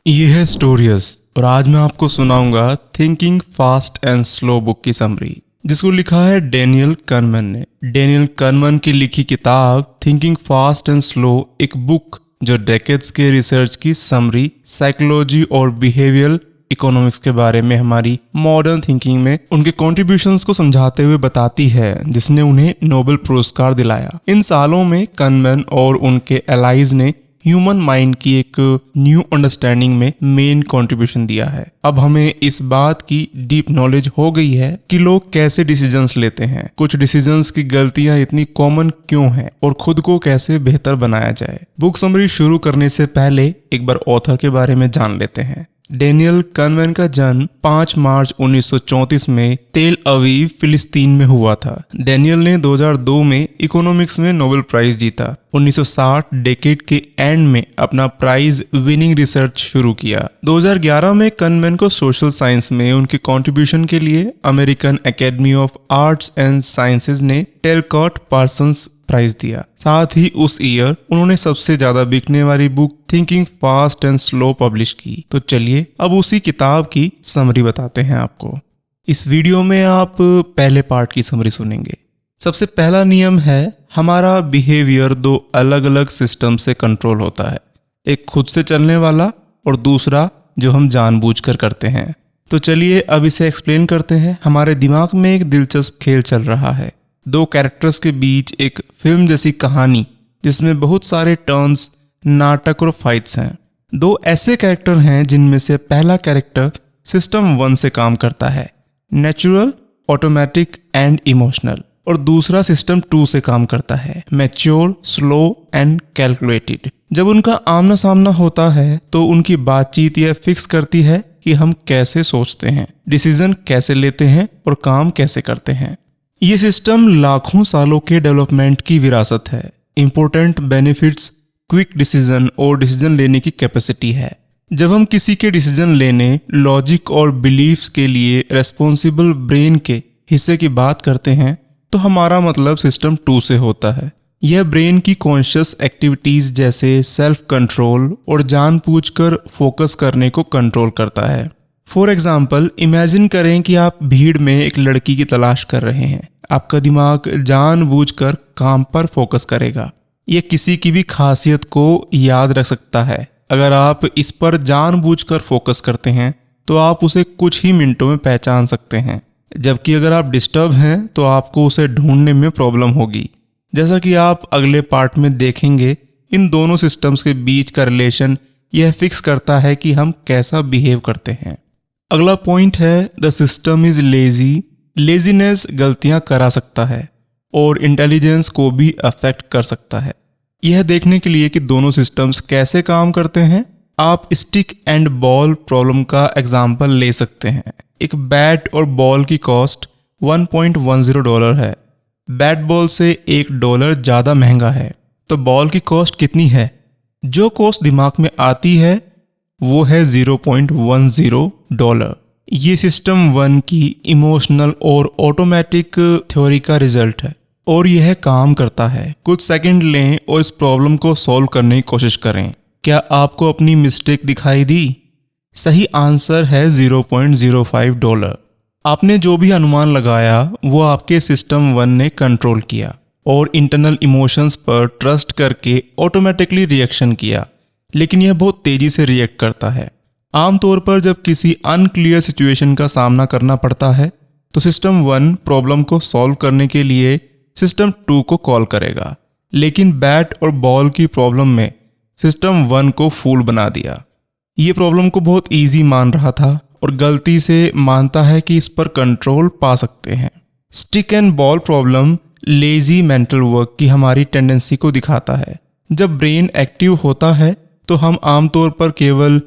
ये है स्टोरियस और आज मैं आपको सुनाऊंगा thinking fast and slow book की समरी, जिसको लिखा है डेनियल कहनेमैन ने। डेनियल कहनेमैन की लिखी किताब थिंकिंग फास्ट एंड स्लो एक बुक जो डेकेड्स के रिसर्च की समरी, साइकोलॉजी और बिहेवियरल इकोनॉमिक्स के बारे में हमारी मॉडर्न थिंकिंग में उनके कॉन्ट्रीब्यूशंस को समझाते हुए बताती है, जिसने उन्हें नोबेल पुरस्कार दिलाया। इन सालों में कहनेमैन और उनके एलाइज ने ह्यूमन माइंड की एक न्यू अंडरस्टैंडिंग में मेन कंट्रीब्यूशन दिया है। अब हमें इस बात की डीप नॉलेज हो गई है कि लोग कैसे डिसीजंस लेते हैं, कुछ डिसीजंस की गलतियां इतनी कॉमन क्यों हैं और खुद को कैसे बेहतर बनाया जाए। बुक समरी शुरू करने से पहले एक बार ऑथर के बारे में जान लेते हैं। डेनियल कहनेमैन का जन्म 5 मार्च 1934 में तेल अवीव, फिलिस्तीन में हुआ था। डेनियल ने 2002 में इकोनॉमिक्स में नोबेल प्राइज जीता। 1960 डेकेड के एंड में अपना प्राइज विनिंग रिसर्च शुरू किया। 2011 में कहनेमैन को सोशल साइंस में उनके कंट्रीब्यूशन के लिए American academy of arts and sciences ने टेलकॉट पार्सन्स प्राइज दिया। साथ ही उस ईयर उन्होंने सबसे ज्यादा बिकने वाली book thinking fast and slow publish की। तो चलिए अब उसी किताब की समरी बताते हैं आपको। इस वीडियो में आप पहले पार्ट की समरी सुनेंगे। सबसे पहला नियम है, हमारा बिहेवियर दो अलग अलग सिस्टम से कंट्रोल होता है, एक खुद से चलने वाला और दूसरा जो हम जानबूझकर करते हैं। तो चलिए अब इसे एक्सप्लेन करते हैं। हमारे दिमाग में एक दिलचस्प खेल चल रहा है, दो कैरेक्टर्स के बीच एक फिल्म जैसी कहानी जिसमें बहुत सारे टर्न्स, नाटक और फाइट्स हैं। दो ऐसे कैरेक्टर हैं जिनमें से पहला कैरेक्टर सिस्टम 1 से काम करता है, नेचुरल, ऑटोमेटिक एंड इमोशनल, और दूसरा सिस्टम 2 से काम करता है, मैच्योर, स्लो एंड कैलकुलेटेड। जब उनका आमना सामना होता है तो उनकी बातचीत यह फिक्स करती है कि हम कैसे सोचते हैं, डिसीजन कैसे लेते हैं और काम कैसे करते हैं। ये सिस्टम लाखों सालों के डेवलपमेंट की विरासत है। इंपॉर्टेंट बेनिफिट्स क्विक डिसीजन और डिसीजन लेने की कैपेसिटी है। जब हम किसी के डिसीजन लेने, लॉजिक और बिलीफ्स के लिए रेस्पॉन्सिबल ब्रेन के हिस्से की बात करते हैं तो हमारा मतलब सिस्टम 2 से होता है। यह ब्रेन की कॉन्शियस एक्टिविटीज जैसे सेल्फ कंट्रोल और जानबूझकर फोकस करने को कंट्रोल करता है। फॉर एग्जाम्पल, इमेजिन करें कि आप भीड़ में एक लड़की की तलाश कर रहे हैं। आपका दिमाग जानबूझकर काम पर फोकस करेगा। यह किसी की भी खासियत को याद रख सकता है। अगर आप इस पर जानबूझकर फोकस करते हैं तो आप उसे कुछ ही मिनटों में पहचान सकते हैं, जबकि अगर आप डिस्टर्ब हैं तो आपको उसे ढूंढने में प्रॉब्लम होगी। जैसा कि आप अगले पार्ट में देखेंगे, इन दोनों सिस्टम्स के बीच का रिलेशन यह फिक्स करता है कि हम कैसा बिहेव करते हैं। अगला पॉइंट है, the system is lazy. Laziness गलतियां करा सकता है और इंटेलिजेंस को भी अफेक्ट कर सकता है। यह देखने के लिए कि दोनों सिस्टम्स कैसे काम करते हैं, आप स्टिक एंड बॉल प्रॉब्लम का एग्जाम्पल ले सकते हैं। एक बैट और बॉल की कॉस्ट $1.10 है। बैट बॉल से $1 ज़्यादा महंगा है, तो बॉल की कॉस्ट कितनी है? जो कॉस्ट दिमाग में आती है वो है $0.10। ये सिस्टम 1 की इमोशनल और ऑटोमेटिक थ्योरी का रिजल्ट है और यह काम करता है। कुछ सेकंड लें और इस प्रॉब्लम को सॉल्व करने की कोशिश करें। क्या आपको अपनी मिस्टेक दिखाई दी? सही आंसर है $0.05। आपने जो भी अनुमान लगाया वो आपके सिस्टम 1 ने कंट्रोल किया और इंटरनल इमोशंस पर ट्रस्ट करके ऑटोमेटिकली रिएक्शन किया, लेकिन यह बहुत तेजी से रिएक्ट करता है। आमतौर पर जब किसी अनक्लियर सिचुएशन का सामना करना पड़ता है तो सिस्टम 1 प्रॉब्लम को सॉल्व करने के लिए सिस्टम 2 को कॉल करेगा, लेकिन बैट और बॉल की प्रॉब्लम में सिस्टम 1 को फूल बना दिया। ये प्रॉब्लम को बहुत इजी मान रहा था और गलती से मानता है कि इस पर कंट्रोल पा सकते हैं। Stick and ball problem lazy mental work की हमारी टेंडेंसी को दिखाता है। जब ब्रेन एक्टिव होता है तो हम आमतौर पर केवल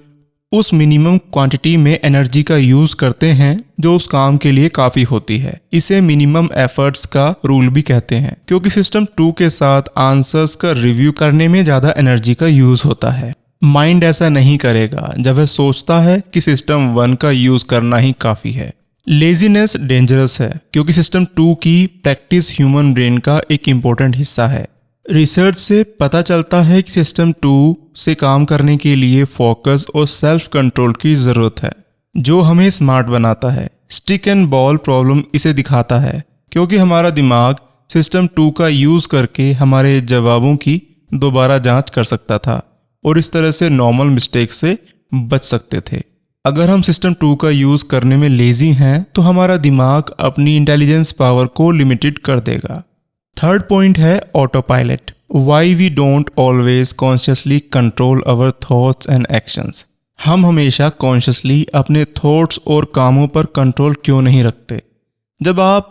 उस मिनिमम क्वांटिटी में एनर्जी का यूज करते हैं जो उस काम के लिए काफी होती है। इसे मिनिमम एफर्ट्स का रूल भी कहते हैं, क्योंकि सिस्टम 2 के साथ आंसर्स का रिव्यू करने में ज्यादा एनर्जी का यूज होता है। माइंड ऐसा नहीं करेगा जब वह सोचता है कि सिस्टम 1 का यूज करना ही काफी है। लेजीनेस डेंजरस है क्योंकि सिस्टम 2 की प्रैक्टिस ह्यूमन ब्रेन का एक इम्पोर्टेंट हिस्सा है। रिसर्च से पता चलता है कि सिस्टम 2 से काम करने के लिए फोकस और सेल्फ कंट्रोल की ज़रूरत है, जो हमें स्मार्ट बनाता है। स्टिक एंड बॉल प्रॉब्लम इसे दिखाता है, क्योंकि हमारा दिमाग सिस्टम 2 का यूज़ करके हमारे जवाबों की दोबारा जांच कर सकता था और इस तरह से नॉर्मल मिस्टेक से बच सकते थे। अगर हम सिस्टम 2 का यूज़ करने में लेजी हैं तो हमारा दिमाग अपनी इंटेलिजेंस पावर को लिमिटेड कर देगा। थर्ड पॉइंट है auto pilot. Why we don't always consciously control our thoughts and actions. हम हमेशा कॉन्शियसली अपने थॉट्स और कामों पर कंट्रोल क्यों नहीं रखते? जब आप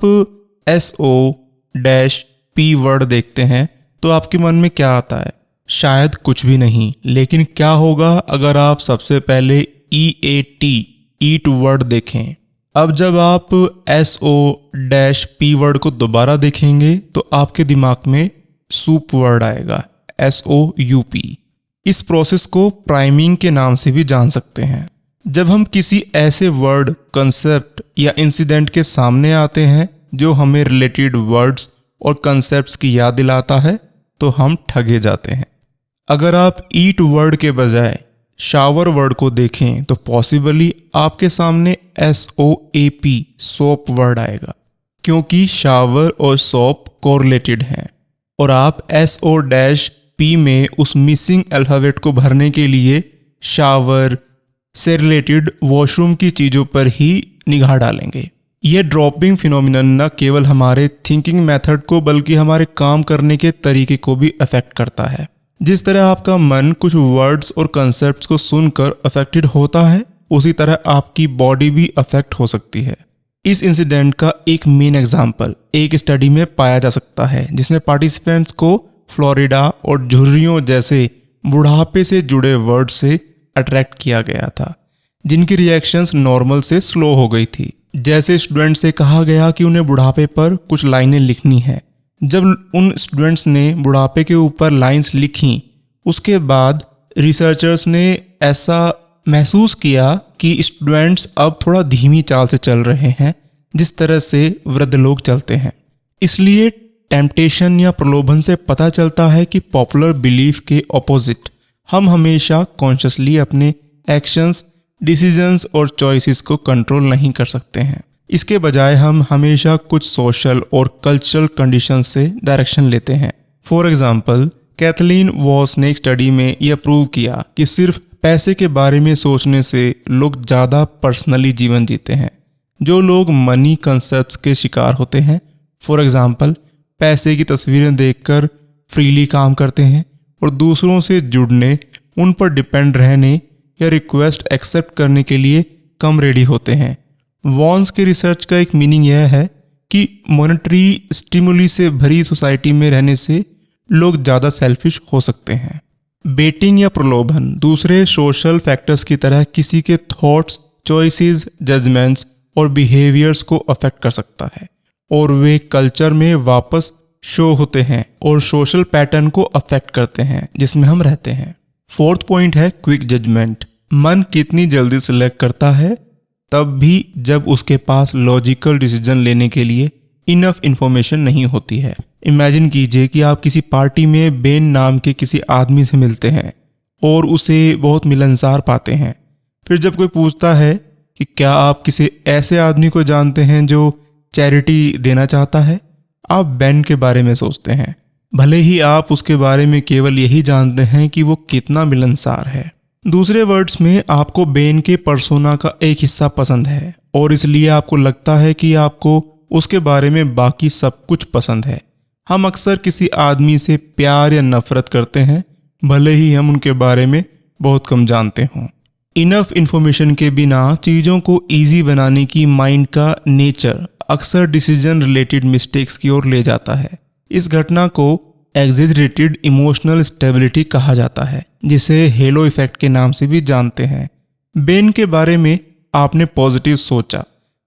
SO-P वर्ड देखते हैं तो आपके मन में क्या आता है? शायद कुछ भी नहीं, लेकिन क्या होगा अगर आप सबसे पहले EAT वर्ड देखें? अब जब आप SO-P वर्ड को दोबारा देखेंगे तो आपके दिमाग में सूप वर्ड आएगा, SOUP। इस प्रोसेस को प्राइमिंग के नाम से भी जान सकते हैं। जब हम किसी ऐसे वर्ड, कंसेप्ट या इंसिडेंट के सामने आते हैं जो हमें रिलेटेड वर्ड्स और कंसेप्ट्स की याद दिलाता है तो हम ठगे जाते हैं। अगर आप ईट वर्ड के बजाय शावर वर्ड को देखें तो पॉसिबली आपके सामने SOAP सोप वर्ड आएगा, क्योंकि शावर और सोप कोरिलेटेड हैं और आप SO-P में उस मिसिंग अल्फाबेट को भरने के लिए शावर से रिलेटेड वॉशरूम की चीज़ों पर ही निगाह डालेंगे। यह ड्रॉपिंग फिनोमिनन न केवल हमारे थिंकिंग मेथड को बल्कि हमारे काम करने के तरीके को भी अफेक्ट करता है। जिस तरह आपका मन कुछ वर्ड्स और कंसेप्ट्स को सुनकर अफेक्टेड होता है, उसी तरह आपकी बॉडी भी अफेक्ट हो सकती है। इस इंसिडेंट का एक मेन एग्जाम्पल एक स्टडी में पाया जा सकता है, जिसमें पार्टिसिपेंट्स को फ्लोरिडा और झुर्रियों जैसे बुढ़ापे से जुड़े वर्ड से अट्रैक्ट किया गया था, जिनकी रिएक्शंस नॉर्मल से स्लो हो गई थी। जैसे स्टूडेंट से कहा गया कि उन्हें बुढ़ापे पर कुछ लाइनें लिखनी है। जब उन स्टूडेंट्स ने बुढ़ापे के ऊपर लाइंस लिखी, उसके बाद रिसर्चर्स ने ऐसा महसूस किया कि स्टूडेंट्स अब थोड़ा धीमी चाल से चल रहे हैं, जिस तरह से वृद्ध लोग चलते हैं। इसलिए टेम्पटेशन या प्रलोभन से पता चलता है कि पॉपुलर बिलीफ के ऑपोजिट हम हमेशा कॉन्शियसली अपने एक्शंस, डिसीजंस और चॉइसेस को कंट्रोल नहीं कर सकते हैं। इसके बजाय हम हमेशा कुछ सोशल और कल्चरल कंडीशन से डायरेक्शन लेते हैं। फॉर एग्जाम्पल, कैथलीन वॉस ने एक स्टडी में यह प्रूव किया कि सिर्फ पैसे के बारे में सोचने से लोग ज़्यादा पर्सनली जीवन जीते हैं। जो लोग मनी कंसेप्ट्स के शिकार होते हैं, फॉर एग्जाम्पल पैसे की तस्वीरें देखकर फ्रीली काम करते हैं और दूसरों से जुड़ने, उन पर डिपेंड रहने या रिक्वेस्ट एक्सेप्ट करने के लिए कम रेडी होते हैं। वॉन्स के रिसर्च का एक मीनिंग यह है कि मॉनेटरी स्टिमुली से भरी सोसाइटी में रहने से लोग ज़्यादा सेल्फिश हो सकते हैं। बेटिंग या प्रलोभन दूसरे सोशल फैक्टर्स की तरह किसी के थॉट्स, चॉइसेस, जजमेंट्स और बिहेवियर्स को अफेक्ट कर सकता है और वे कल्चर में वापस शो होते हैं और सोशल पैटर्न को अफेक्ट करते हैं जिसमें हम रहते हैं। फोर्थ पॉइंट है क्विक जजमेंट। मन कितनी जल्दी सिलेक्ट करता है, तब भी जब उसके पास लॉजिकल डिसीजन लेने के लिए इनफ इंफॉर्मेशन नहीं होती है। इमेजिन कीजिए कि आप किसी पार्टी में बेन नाम के किसी आदमी से मिलते हैं और उसे बहुत मिलनसार पाते हैं। फिर जब कोई पूछता है कि क्या आप किसी ऐसे आदमी को जानते हैं जो चैरिटी देना चाहता है, आप बेन के बारे में सोचते हैं, भले ही आप उसके बारे में केवल यही जानते हैं कि वो कितना मिलनसार है। दूसरे वर्ड्स में, आपको बेन के पर्सोना का एक हिस्सा पसंद है और इसलिए आपको लगता है कि आपको उसके बारे में बाकी सब कुछ पसंद है। हम अक्सर किसी आदमी से प्यार या नफरत करते हैं, भले ही हम उनके बारे में बहुत कम जानते हों। इनफ इंफॉर्मेशन के बिना चीज़ों को ईजी बनाने की माइंड का नेचर अक्सर डिसीजन रिलेटेड मिस्टेक्स की ओर ले जाता है। इस घटना को एग्जेजरेटेड इमोशनल स्टेबिलिटी कहा जाता है, जिसे हेलो इफेक्ट के नाम से भी जानते हैं। बेन के बारे में आपने पॉजिटिव सोचा,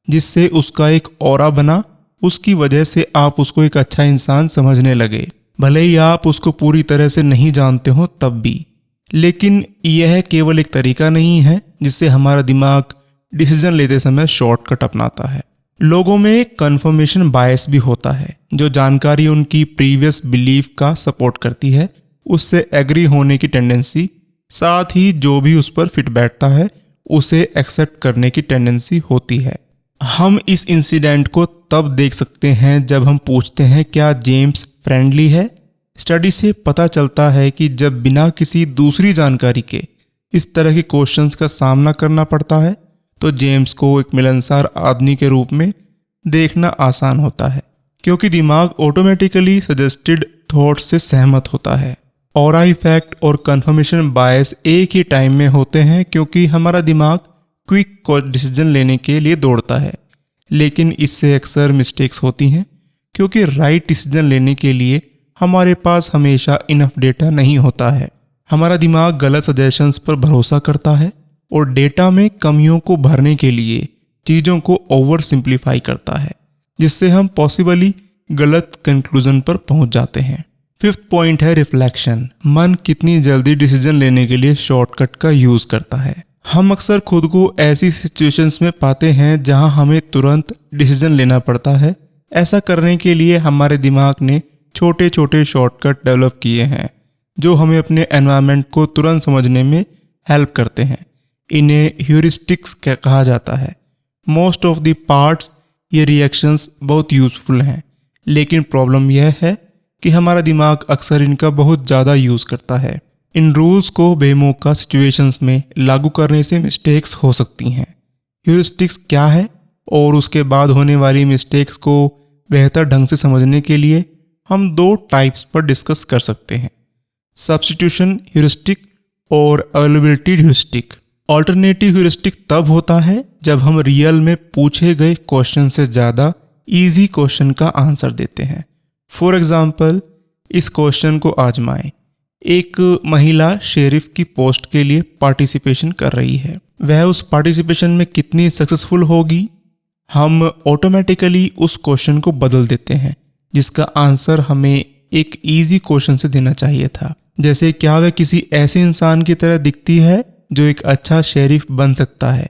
जिससे उसका एक ऑरा बना, उसकी वजह से आप उसको एक अच्छा इंसान समझने लगे, भले ही आप उसको पूरी तरह से नहीं जानते हो तब भी। लेकिन यह केवल एक तरीका नहीं है जिससे हमारा दिमाग डिसीजन लेते समय शॉर्टकट अपनाता है। लोगों में कंफर्मेशन बायस भी होता है। जो जानकारी उनकी प्रीवियस बिलीफ का सपोर्ट करती है उससे एग्री होने की टेंडेंसी, साथ ही जो भी उस पर फिट बैठता है उसे एक्सेप्ट करने की टेंडेंसी होती है। हम इस इंसिडेंट को तब देख सकते हैं जब हम पूछते हैं क्या जेम्स फ्रेंडली है। स्टडी से पता चलता है कि जब बिना किसी दूसरी जानकारी के इस तरह के क्वेश्चंस का सामना करना पड़ता है तो जेम्स को एक मिलनसार आदमी के रूप में देखना आसान होता है, क्योंकि दिमाग ऑटोमेटिकली सजेस्टेड थॉट्स से सहमत होता है। ऑरा इफेक्ट और कंफर्मेशन बायस एक ही टाइम में होते हैं, क्योंकि हमारा दिमाग क्विक डिसीजन लेने के लिए दौड़ता है, लेकिन इससे अक्सर मिस्टेक्स होती हैं, क्योंकि राइट डिसीजन लेने के लिए हमारे पास हमेशा इनफ डेटा नहीं होता है। हमारा दिमाग गलत सजेशंस पर भरोसा करता है और डेटा में कमियों को भरने के लिए चीज़ों को ओवर सिंप्लीफाई करता है, जिससे हम पॉसिबली गलत कंक्लूजन पर पहुंच जाते हैं। फिफ्थ पॉइंट है रिफ्लेक्शन। मन कितनी जल्दी डिसीजन लेने के लिए शॉर्टकट का यूज करता है। हम अक्सर खुद को ऐसी सिचुएशंस में पाते हैं जहां हमें तुरंत डिसीजन लेना पड़ता है। ऐसा करने के लिए हमारे दिमाग ने छोटे छोटे शॉर्टकट डेवलप किए हैं जो हमें अपने एनवायरनमेंट को तुरंत समझने में हेल्प करते हैं। इन्हें ह्यूरिस्टिक्स कहा जाता है। मोस्ट ऑफ द पार्ट्स ये रिएक्शंस बहुत यूजफुल हैं, लेकिन प्रॉब्लम यह है कि हमारा दिमाग अक्सर इनका बहुत ज़्यादा यूज़ करता है। इन रूल्स को बेमौका सिचुएशंस में लागू करने से मिस्टेक्स हो सकती हैं। ह्यूरिस्टिक्स क्या है और उसके बाद होने वाली मिस्टेक्स को बेहतर ढंग से समझने के लिए हम दो टाइप्स पर डिस्कस कर सकते हैं, सब्स्टिट्यूशन ह्यूरिस्टिक और अवेलेबिलिटी ह्यूरिस्टिक। ऑल्टरनेटिव ह्यूरिस्टिक तब होता है जब हम रियल में पूछे गए क्वेश्चन से ज़्यादा इजी क्वेश्चन का आंसर देते हैं। फॉर एग्जाम्पल, इस क्वेश्चन को आजमाएं। एक महिला शेरिफ की पोस्ट के लिए पार्टिसिपेशन कर रही है। वह उस पार्टिसिपेशन में कितनी सक्सेसफुल होगी? हम ऑटोमेटिकली उस क्वेश्चन को बदल देते हैं, जिसका आंसर हमें एक इजी क्वेश्चन से देना चाहिए था। जैसे, क्या वह किसी ऐसे इंसान की तरह दिखती है जो एक अच्छा शेरिफ बन सकता है?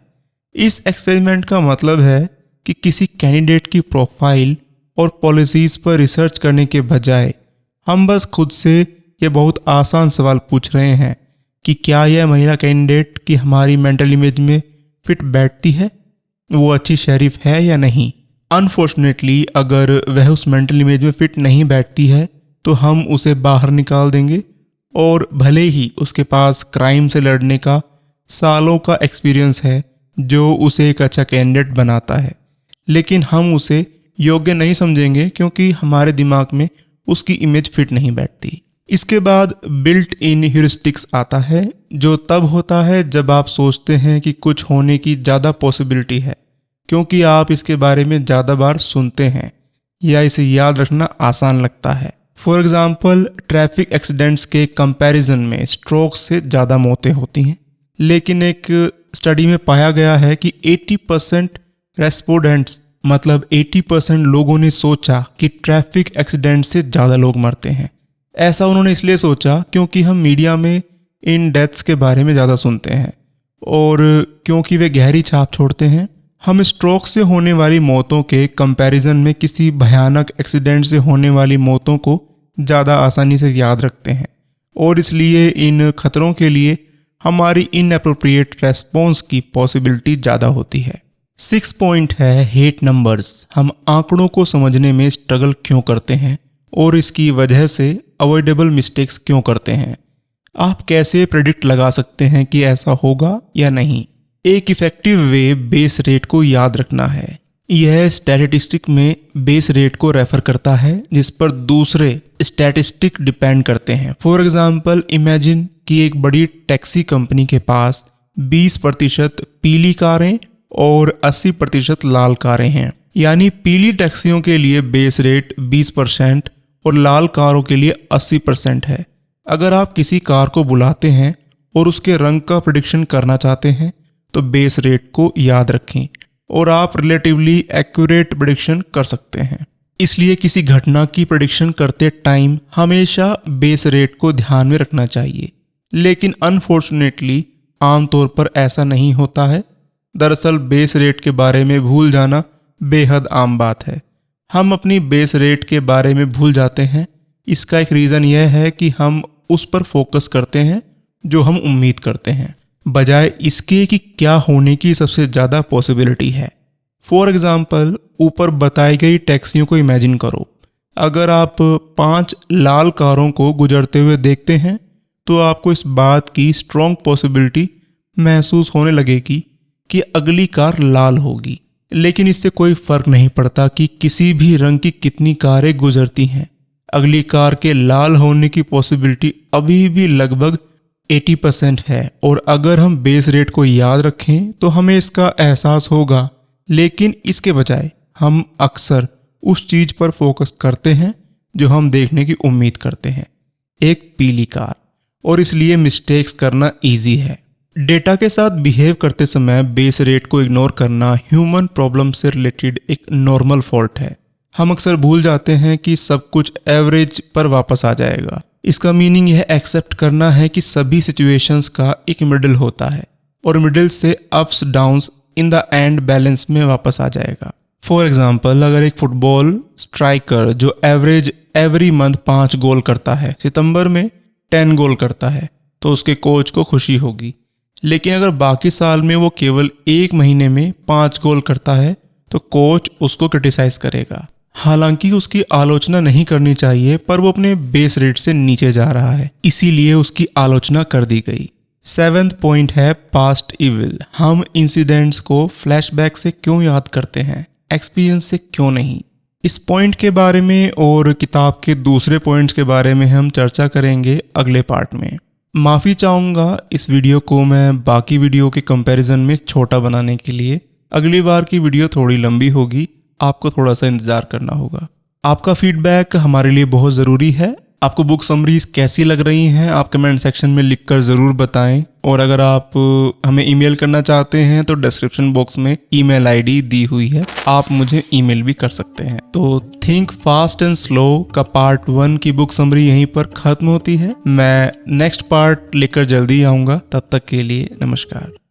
इस एक्सपेरिमेंट का मतलब है कि किसी कैंडिडेट की प्रोफाइल और पॉलिसीज पर रिसर्च करने के बजाय हम बस खुद से ये बहुत आसान सवाल पूछ रहे हैं कि क्या यह महिला कैंडिडेट की हमारी मेंटल इमेज में फिट बैठती है, वो अच्छी शेरिफ है या नहीं। अनफॉर्चुनेटली अगर वह उस मेंटल इमेज में फिट नहीं बैठती है तो हम उसे बाहर निकाल देंगे, और भले ही उसके पास क्राइम से लड़ने का सालों का एक्सपीरियंस है जो उसे एक अच्छा कैंडिडेट बनाता है, लेकिन हम उसे योग्य नहीं समझेंगे क्योंकि हमारे दिमाग में उसकी इमेज फिट नहीं बैठती। इसके बाद बिल्ट इन ह्यूरिस्टिक्स आता है, जो तब होता है जब आप सोचते हैं कि कुछ होने की ज़्यादा पॉसिबिलिटी है, क्योंकि आप इसके बारे में ज़्यादा बार सुनते हैं या इसे याद रखना आसान लगता है। फॉर एग्जाम्पल, ट्रैफिक एक्सीडेंट्स के कंपैरिजन में स्ट्रोक से ज़्यादा मौतें होती हैं, लेकिन एक स्टडी में पाया गया है कि 80% रेस्पोंडेंट्स, मतलब 80% लोगों ने सोचा कि ट्रैफिक एक्सीडेंट से ज़्यादा लोग मरते हैं। ऐसा उन्होंने इसलिए सोचा क्योंकि हम मीडिया में इन डेथ्स के बारे में ज़्यादा सुनते हैं और क्योंकि वे गहरी छाप छोड़ते हैं। हम स्ट्रोक से होने वाली मौतों के कंपैरिजन में किसी भयानक एक्सीडेंट से होने वाली मौतों को ज़्यादा आसानी से याद रखते हैं, और इसलिए इन खतरों के लिए हमारी इनएप्रोप्रिएट रेस्पॉन्स की पॉसिबिलिटी ज़्यादा होती है। 6 पॉइंट है हेट नंबर्स। हम आंकड़ों को समझने में स्ट्रगल क्यों करते हैं और इसकी वजह से अवॉइडेबल मिस्टेक्स क्यों करते हैं। आप कैसे प्रेडिक्ट लगा सकते हैं कि ऐसा होगा या नहीं? एक इफेक्टिव वे बेस रेट को याद रखना है। यह स्टैटिस्टिक में बेस रेट को रेफर करता है जिस पर दूसरे स्टैटिस्टिक डिपेंड करते हैं। फॉर एग्जाम्पल, इमेजिन कि एक बड़ी टैक्सी कंपनी के पास 20% पीली कारें और 80% लाल कारें हैं। यानी पीली टैक्सियों के लिए बेस रेट 20% और लाल कारों के लिए 80% है। अगर आप किसी कार को बुलाते हैं और उसके रंग का प्रेडिक्शन करना चाहते हैं तो बेस रेट को याद रखें और आप रिलेटिवली एक्यूरेट प्रेडिक्शन कर सकते हैं। इसलिए किसी घटना की प्रेडिक्शन करते टाइम हमेशा बेस रेट को ध्यान में रखना चाहिए, लेकिन अनफॉर्चुनेटली आमतौर पर ऐसा नहीं होता है। दरअसल बेस रेट के बारे में भूल जाना बेहद आम बात है। हम अपनी बेस रेट के बारे में भूल जाते हैं। इसका एक रीज़न यह है कि हम उस पर फोकस करते हैं जो हम उम्मीद करते हैं, बजाय इसके कि क्या होने की सबसे ज़्यादा पॉसिबिलिटी है। फॉर एग्ज़ाम्पल, ऊपर बताई गई टैक्सियों को इमेजिन करो। अगर आप 5 लाल कारों को गुजरते हुए देखते हैं तो आपको इस बात की स्ट्रॉन्ग पॉसिबिलिटी महसूस होने लगेगी कि अगली कार लाल होगी। लेकिन इससे कोई फर्क नहीं पड़ता कि किसी भी रंग की कितनी कारें गुजरती हैं, अगली कार के लाल होने की पॉसिबिलिटी अभी भी लगभग 80% है। और अगर हम बेस रेट को याद रखें तो हमें इसका एहसास होगा। लेकिन इसके बजाय हम अक्सर उस चीज पर फोकस करते हैं जो हम देखने की उम्मीद करते हैं, एक पीली कार, और इसलिए मिस्टेक्स करना इजी है। डेटा के साथ बिहेव करते समय बेस रेट को इग्नोर करना ह्यूमन प्रॉब्लम से रिलेटेड एक नॉर्मल फॉल्ट है। हम अक्सर भूल जाते हैं कि सब कुछ एवरेज पर वापस आ जाएगा। इसका मीनिंग यह एक्सेप्ट करना है कि सभी सिचुएशंस का एक मिडिल होता है और मिडिल से ups downs in the end balance में वापस आ जाएगा। फॉर एग्जाम्पल, अगर एक फुटबॉल स्ट्राइकर जो एवरेज एवरी मंथ 5 गोल करता है, सितंबर में 10 गोल करता है, तो उसके कोच को खुशी होगी। लेकिन अगर बाकी साल में वो केवल 1 महीने में 5 गोल करता है तो कोच उसको क्रिटिसाइज करेगा। हालांकि उसकी आलोचना नहीं करनी चाहिए, पर वो अपने बेस रेट से नीचे जा रहा है, इसीलिए उसकी आलोचना कर दी गई। 7th पॉइंट है पास्ट इविल। हम इंसिडेंट्स को फ्लैशबैक से क्यों याद करते हैं, एक्सपीरियंस से क्यों नहीं। इस पॉइंट के बारे में और किताब के दूसरे पॉइंट्स के बारे में हम चर्चा करेंगे अगले पार्ट में। माफ़ी चाहूँगा इस वीडियो को मैं बाकी वीडियो के कंपैरिजन में छोटा बनाने के लिए। अगली बार की वीडियो थोड़ी लंबी होगी, आपको थोड़ा सा इंतज़ार करना होगा। आपका फीडबैक हमारे लिए बहुत ज़रूरी है। आपको बुक समरीज कैसी लग रही हैं आप कमेंट सेक्शन में लिखकर ज़रूर बताएं। और अगर आप हमें ईमेल करना चाहते हैं तो डिस्क्रिप्शन बॉक्स में ईमेल आईडी दी हुई है, आप मुझे ईमेल भी कर सकते हैं। तो थिंक फास्ट एंड स्लो का पार्ट 1 की बुक समरी यहीं पर ख़त्म होती है। मैं नेक्स्ट पार्ट लेकर जल्दी आऊँगा। तब तक के लिए नमस्कार।